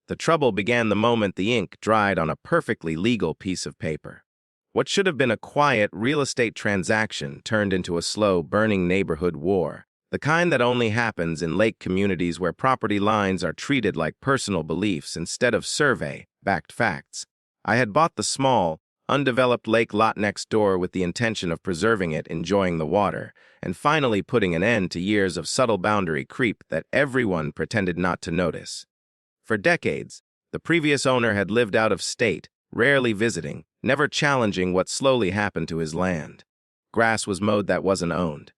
The trouble began the moment the ink dried on a perfectly legal piece of paper. What should have been a quiet real estate transaction turned into a slow, burning neighborhood war, the kind that only happens in lake communities where property lines are treated like personal beliefs instead of survey-backed facts. I had bought the small, undeveloped lake lot next door with the intention of preserving it, enjoying the water, and finally putting an end to years of subtle boundary creep that everyone pretended not to notice. For decades, the previous owner had lived out of state, rarely visiting, never challenging what slowly happened to his land. Grass was mowed that wasn't owned.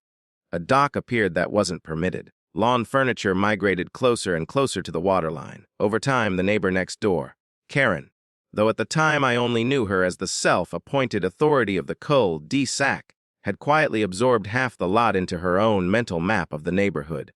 A dock appeared that wasn't permitted. Lawn furniture migrated closer and closer to the waterline. Over time, the neighbor next door, Karen, though at the time I only knew her as the self-appointed authority of the Cul de Sac, had quietly absorbed half the lot into her own mental map of the neighborhood.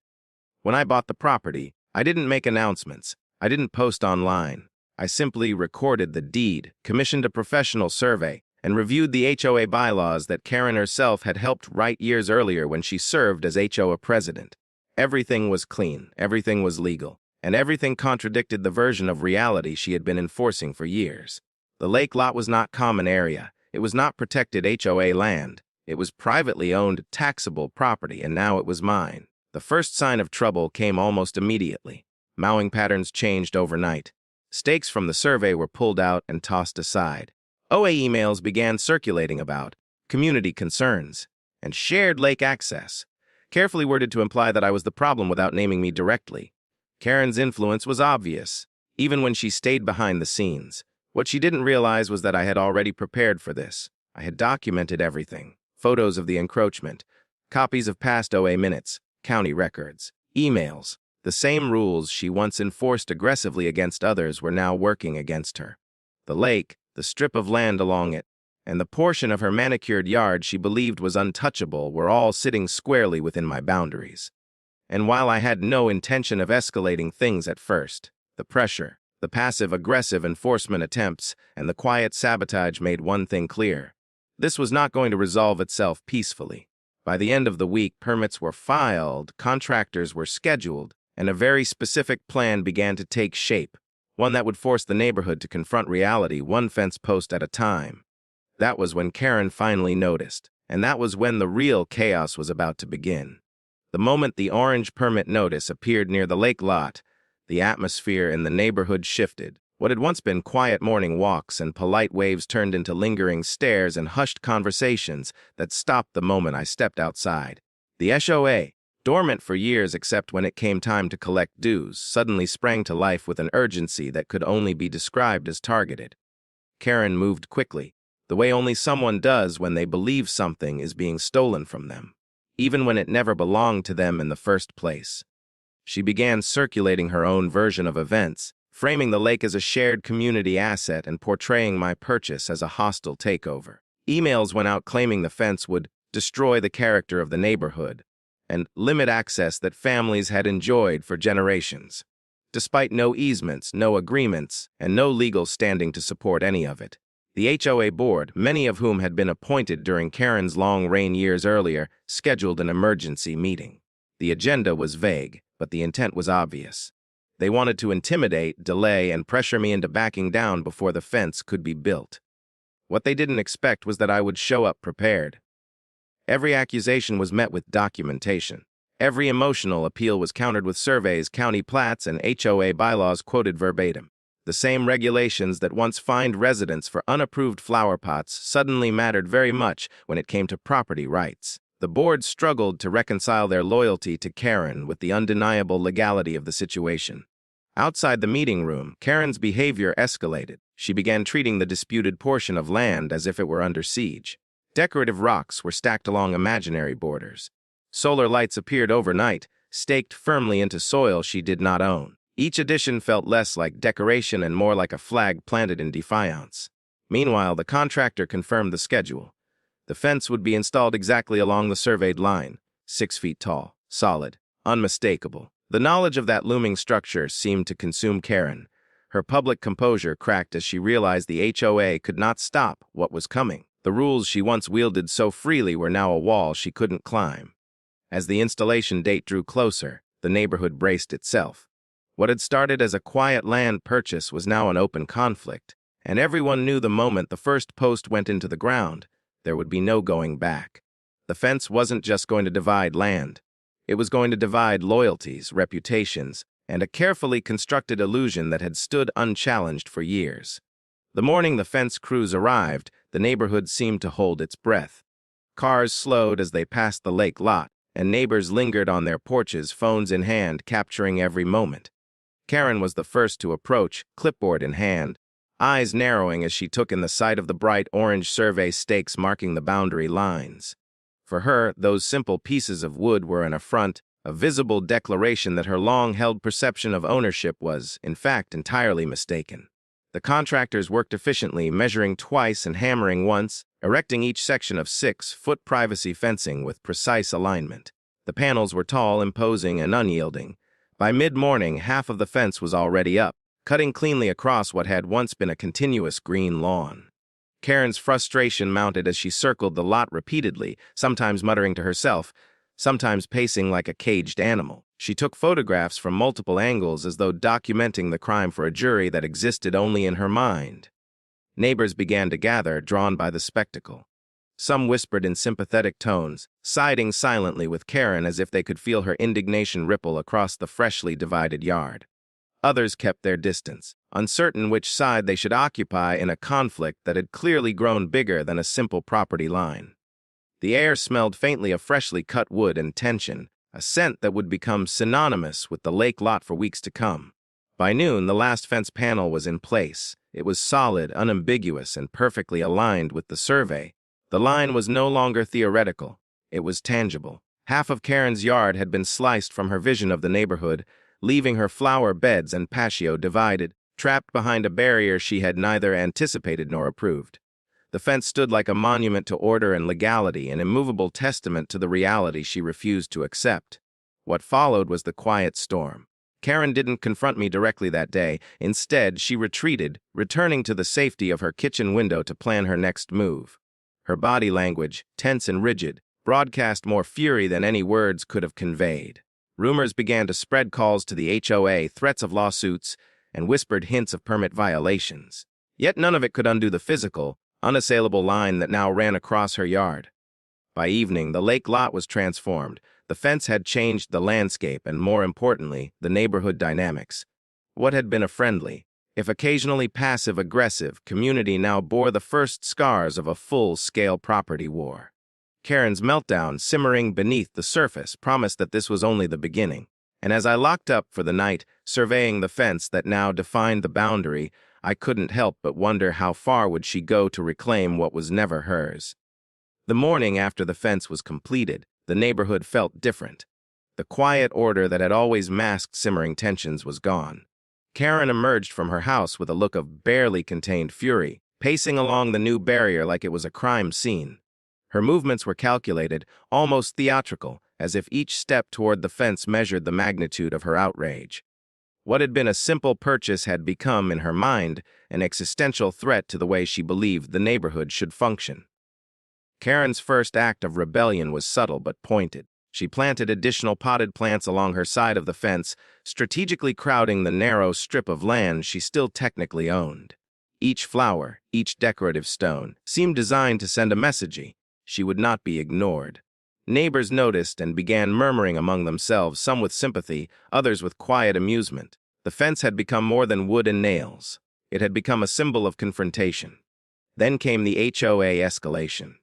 When I bought the property, I didn't make announcements. I didn't post online. I simply recorded the deed, commissioned a professional survey, and reviewed the HOA bylaws that Karen herself had helped write years earlier when she served as HOA president. Everything was clean, everything was legal, and everything contradicted the version of reality she had been enforcing for years. The lake lot was not common area. It was not protected HOA land. It was privately owned, taxable property, and now it was mine. The first sign of trouble came almost immediately. Mowing patterns changed overnight. Stakes from the survey were pulled out and tossed aside. OA emails began circulating about community concerns and shared lake access, carefully worded to imply that I was the problem without naming me directly. Karen's influence was obvious, even when she stayed behind the scenes. What she didn't realize was that I had already prepared for this. I had documented everything: photos of the encroachment, copies of past OA minutes, county records, emails. The same rules she once enforced aggressively against others were now working against her. The lake, the strip of land along it, and the portion of her manicured yard she believed was untouchable were all sitting squarely within my boundaries. And while I had no intention of escalating things at first, the pressure, the passive-aggressive enforcement attempts, and the quiet sabotage made one thing clear: this was not going to resolve itself peacefully. By the end of the week, permits were filed, contractors were scheduled, and a very specific plan began to take shape, one that would force the neighborhood to confront reality one fence post at a time. That was when Karen finally noticed, and that was when the real chaos was about to begin. The moment the orange permit notice appeared near the lake lot, the atmosphere in the neighborhood shifted. What had once been quiet morning walks and polite waves turned into lingering stares and hushed conversations that stopped the moment I stepped outside. The HOA, dormant for years except when it came time to collect dues, suddenly sprang to life with an urgency that could only be described as targeted. Karen moved quickly, the way only someone does when they believe something is being stolen from them, even when it never belonged to them in the first place. She began circulating her own version of events, framing the lake as a shared community asset and portraying my purchase as a hostile takeover. Emails went out claiming the fence would destroy the character of the neighborhood and limit access that families had enjoyed for generations. Despite no easements, no agreements, and no legal standing to support any of it, the HOA board, many of whom had been appointed during Karen's long reign years earlier, scheduled an emergency meeting. The agenda was vague, but the intent was obvious. They wanted to intimidate, delay, and pressure me into backing down before the fence could be built. What they didn't expect was that I would show up prepared. Every accusation was met with documentation. Every emotional appeal was countered with surveys, county plats, and HOA bylaws quoted verbatim. The same regulations that once fined residents for unapproved flower pots suddenly mattered very much when it came to property rights. The board struggled to reconcile their loyalty to Karen with the undeniable legality of the situation. Outside the meeting room, Karen's behavior escalated. She began treating the disputed portion of land as if it were under siege. Decorative rocks were stacked along imaginary borders. Solar lights appeared overnight, staked firmly into soil she did not own. Each addition felt less like decoration and more like a flag planted in defiance. Meanwhile, the contractor confirmed the schedule. The fence would be installed exactly along the surveyed line, 6 feet tall, solid, unmistakable. The knowledge of that looming structure seemed to consume Karen. Her public composure cracked as she realized the HOA could not stop what was coming. The rules she once wielded so freely were now a wall she couldn't climb. As the installation date drew closer, the neighborhood braced itself. What had started as a quiet land purchase was now an open conflict, and everyone knew the moment the first post went into the ground, there would be no going back. The fence wasn't just going to divide land. It was going to divide loyalties, reputations, and a carefully constructed illusion that had stood unchallenged for years. The morning the fence crews arrived, the neighborhood seemed to hold its breath. Cars slowed as they passed the lake lot, and neighbors lingered on their porches, phones in hand, capturing every moment. Karen was the first to approach, clipboard in hand, eyes narrowing as she took in the sight of the bright orange survey stakes marking the boundary lines. For her, those simple pieces of wood were an affront, a visible declaration that her long-held perception of ownership was, in fact, entirely mistaken. The contractors worked efficiently, measuring twice and hammering once, erecting each section of 6-foot privacy fencing with precise alignment. The panels were tall, imposing, and unyielding. By mid-morning, half of the fence was already up, cutting cleanly across what had once been a continuous green lawn. Karen's frustration mounted as she circled the lot repeatedly, sometimes muttering to herself, sometimes pacing like a caged animal. She took photographs from multiple angles as though documenting the crime for a jury that existed only in her mind. Neighbors began to gather, drawn by the spectacle. Some whispered in sympathetic tones, siding silently with Karen as if they could feel her indignation ripple across the freshly divided yard. Others kept their distance, uncertain which side they should occupy in a conflict that had clearly grown bigger than a simple property line. The air smelled faintly of freshly cut wood and tension, a scent that would become synonymous with the lake lot for weeks to come. By noon, the last fence panel was in place. It was solid, unambiguous, and perfectly aligned with the survey. The line was no longer theoretical. It was tangible. Half of Karen's yard had been sliced from her vision of the neighborhood, leaving her flower beds and patio divided, trapped behind a barrier she had neither anticipated nor approved. The fence stood like a monument to order and legality, an immovable testament to the reality she refused to accept. What followed was the quiet storm. Karen didn't confront me directly that day. Instead, she retreated, returning to the safety of her kitchen window to plan her next move. Her body language, tense and rigid, broadcast more fury than any words could have conveyed. Rumors began to spread, calls to the HOA, threats of lawsuits, and whispered hints of permit violations. Yet none of it could undo the physical, unassailable line that now ran across her yard. By evening, the lake lot was transformed. The fence had changed the landscape and, more importantly, the neighborhood dynamics. What had been a friendly, if occasionally passive-aggressive, community now bore the first scars of a full-scale property war. Karen's meltdown, simmering beneath the surface, promised that this was only the beginning. And as I locked up for the night, surveying the fence that now defined the boundary, I couldn't help but wonder how far would she go to reclaim what was never hers. The morning after the fence was completed, the neighborhood felt different. The quiet order that had always masked simmering tensions was gone. Karen emerged from her house with a look of barely contained fury, pacing along the new barrier like it was a crime scene. Her movements were calculated, almost theatrical, as if each step toward the fence measured the magnitude of her outrage. What had been a simple purchase had become, in her mind, an existential threat to the way she believed the neighborhood should function. Karen's first act of rebellion was subtle but pointed. She planted additional potted plants along her side of the fence, strategically crowding the narrow strip of land she still technically owned. Each flower, each decorative stone, seemed designed to send a message. She would not be ignored. Neighbors noticed and began murmuring among themselves, some with sympathy, others with quiet amusement. The fence had become more than wood and nails. It had become a symbol of confrontation. Then came the HOA escalation.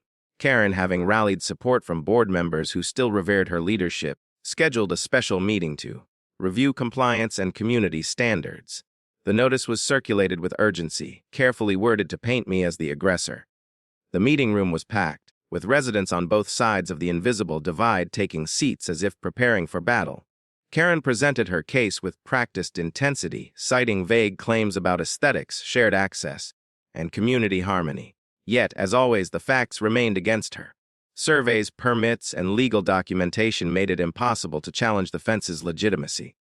Karen, having rallied support from board members who still revered her leadership, scheduled a special meeting to review compliance and community standards. The notice was circulated with urgency, carefully worded to paint me as the aggressor. The meeting room was packed, with residents on both sides of the invisible divide taking seats as if preparing for battle. Karen presented her case with practiced intensity, citing vague claims about aesthetics, shared access, and community harmony. Yet, as always, the facts remained against her. Surveys, permits, and legal documentation made it impossible to challenge the fence's legitimacy.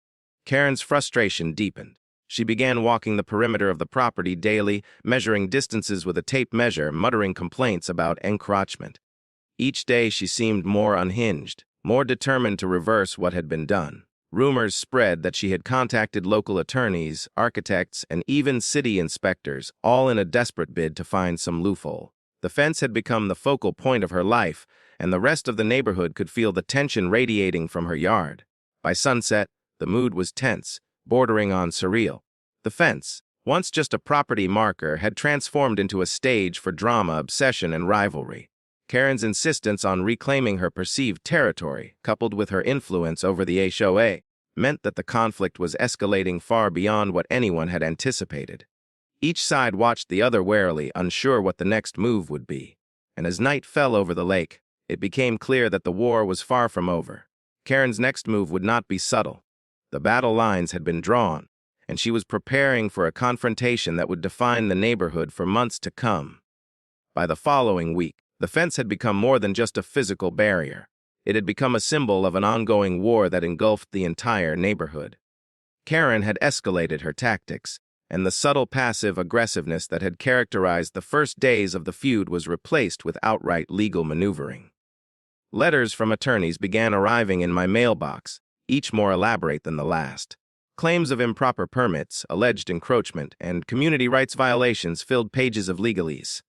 Karen's frustration deepened. She began walking the perimeter of the property daily, measuring distances with a tape measure, muttering complaints about encroachment. Each day she seemed more unhinged, more determined to reverse what had been done. Rumors spread that she had contacted local attorneys, architects, and even city inspectors, all in a desperate bid to find some loophole. The fence had become the focal point of her life, and the rest of the neighborhood could feel the tension radiating from her yard. By sunset, the mood was tense, bordering on surreal. The fence, once just a property marker, had transformed into a stage for drama, obsession, and rivalry. Karen's insistence on reclaiming her perceived territory, coupled with her influence over the HOA, meant that the conflict was escalating far beyond what anyone had anticipated. Each side watched the other warily, unsure what the next move would be. And as night fell over the lake, it became clear that the war was far from over. Karen's next move would not be subtle. The battle lines had been drawn, and she was preparing for a confrontation that would define the neighborhood for months to come. By the following week, the fence had become more than just a physical barrier. It had become a symbol of an ongoing war that engulfed the entire neighborhood. Karen had escalated her tactics, and the subtle passive aggressiveness that had characterized the first days of the feud was replaced with outright legal maneuvering. Letters from attorneys began arriving in my mailbox, each more elaborate than the last. Claims of improper permits, alleged encroachment, and community rights violations filled pages of legalese.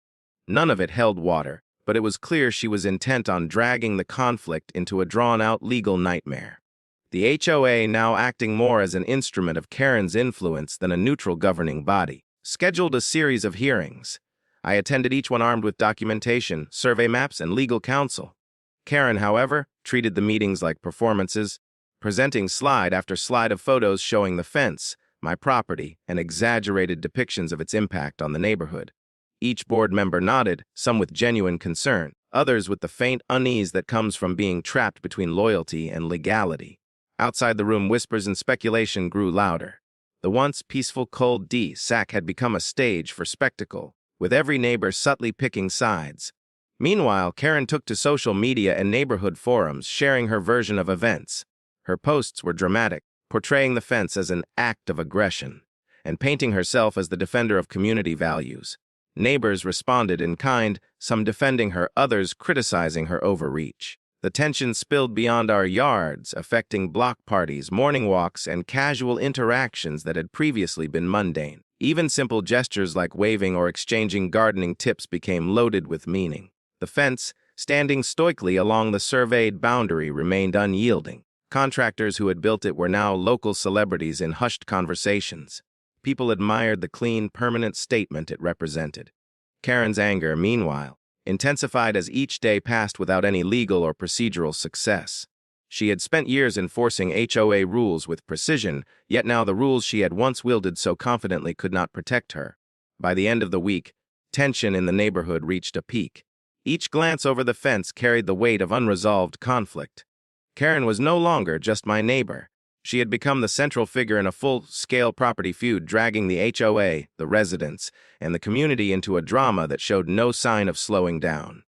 None of it held water, but it was clear she was intent on dragging the conflict into a drawn-out legal nightmare. The HOA, now acting more as an instrument of Karen's influence than a neutral governing body, scheduled a series of hearings. I attended each one armed with documentation, survey maps, and legal counsel. Karen, however, treated the meetings like performances, presenting slide after slide of photos showing the fence, my property, and exaggerated depictions of its impact on the neighborhood. Each board member nodded, some with genuine concern, others with the faint unease that comes from being trapped between loyalty and legality. Outside the room, whispers and speculation grew louder. The once peaceful cold D-sac had become a stage for spectacle, with every neighbor subtly picking sides. Meanwhile, Karen took to social media and neighborhood forums, sharing her version of events. Her posts were dramatic, portraying the fence as an act of aggression, and painting herself as the defender of community values. Neighbors responded in kind, some defending her, others criticizing her overreach. The tension spilled beyond our yards, affecting block parties, morning walks, and casual interactions that had previously been mundane. Even simple gestures like waving or exchanging gardening tips became loaded with meaning. The fence, standing stoically along the surveyed boundary, remained unyielding. Contractors who had built it were now local celebrities in hushed conversations. People admired the clean, permanent statement it represented. Karen's anger, meanwhile, intensified as each day passed without any legal or procedural success. She had spent years enforcing HOA rules with precision, yet now the rules she had once wielded so confidently could not protect her. By the end of the week, tension in the neighborhood reached a peak. Each glance over the fence carried the weight of unresolved conflict. Karen was no longer just my neighbor. She had become the central figure in a full-scale property feud, dragging the HOA, the residents, and the community into a drama that showed no sign of slowing down.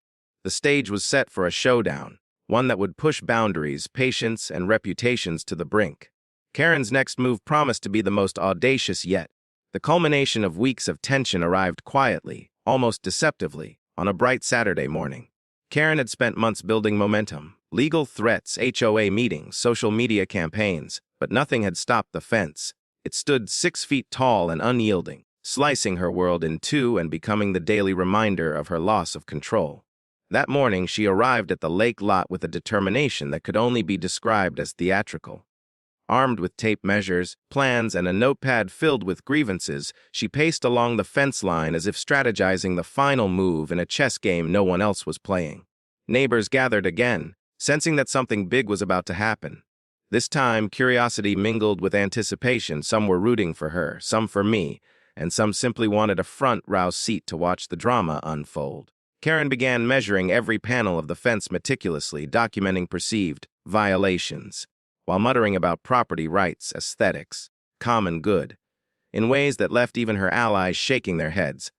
The stage was set for a showdown, one that would push boundaries, patience, and reputations to the brink. Karen's next move promised to be the most audacious yet. The culmination of weeks of tension arrived quietly, almost deceptively, on a bright Saturday morning. Karen had spent months building momentum, legal threats, HOA meetings, social media campaigns, but nothing had stopped the fence. It stood 6 feet tall and unyielding, slicing her world in two and becoming the daily reminder of her loss of control. That morning, she arrived at the lake lot with a determination that could only be described as theatrical. Armed with tape measures, plans, and a notepad filled with grievances, she paced along the fence line as if strategizing the final move in a chess game no one else was playing. Neighbors gathered again, sensing that something big was about to happen. This time, curiosity mingled with anticipation. Some were rooting for her, some for me, and some simply wanted a front-row seat to watch the drama unfold. Karen began measuring every panel of the fence meticulously, documenting perceived violations, while muttering about property rights, aesthetics, common good, in ways that left even her allies shaking their heads.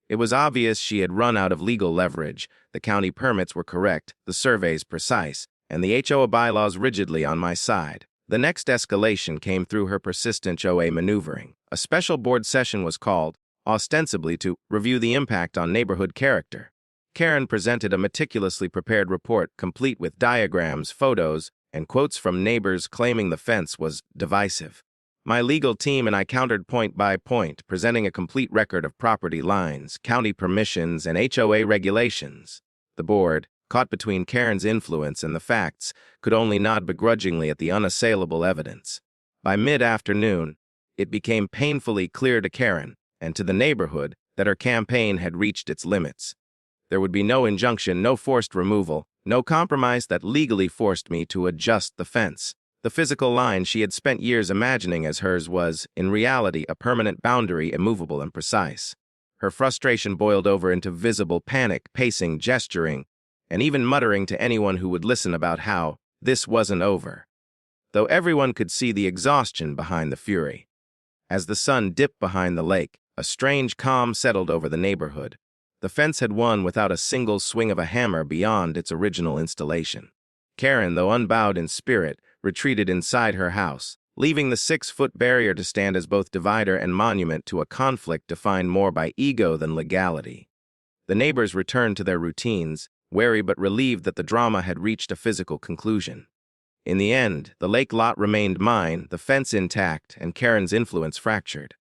It was obvious she had run out of legal leverage. The county permits were correct, the surveys precise, and the HOA bylaws rigidly on my side. The next escalation came through her persistent HOA maneuvering. A special board session was called, ostensibly to review the impact on neighborhood character. Karen presented a meticulously prepared report complete with diagrams, photos, and quotes from neighbors claiming the fence was divisive. My legal team and I countered point by point, presenting a complete record of property lines, county permissions, and HOA regulations. The board, caught between Karen's influence and the facts, could only nod begrudgingly at the unassailable evidence. By mid-afternoon, it became painfully clear to Karen and to the neighborhood that her campaign had reached its limits. There would be no injunction, no forced removal, no compromise that legally forced me to adjust the fence. The physical line she had spent years imagining as hers was, in reality, a permanent boundary, immovable and precise. Her frustration boiled over into visible panic, pacing, gesturing, and even muttering to anyone who would listen about how this wasn't over. Though everyone could see the exhaustion behind the fury. As the sun dipped behind the lake, a strange calm settled over the neighborhood. The fence had won without a single swing of a hammer beyond its original installation. Karen, though unbowed in spirit, retreated inside her house, leaving the 6-foot barrier to stand as both divider and monument to a conflict defined more by ego than legality. The neighbors returned to their routines, wary but relieved that the drama had reached a physical conclusion. In the end, the lake lot remained mine, the fence intact, and Karen's influence fractured.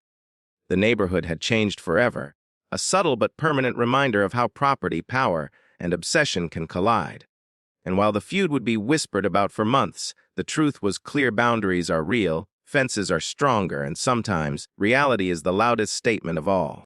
The neighborhood had changed forever, a subtle but permanent reminder of how property, power, and obsession can collide. And while the feud would be whispered about for months, the truth was clear: boundaries are real, fences are stronger, and sometimes reality is the loudest statement of all.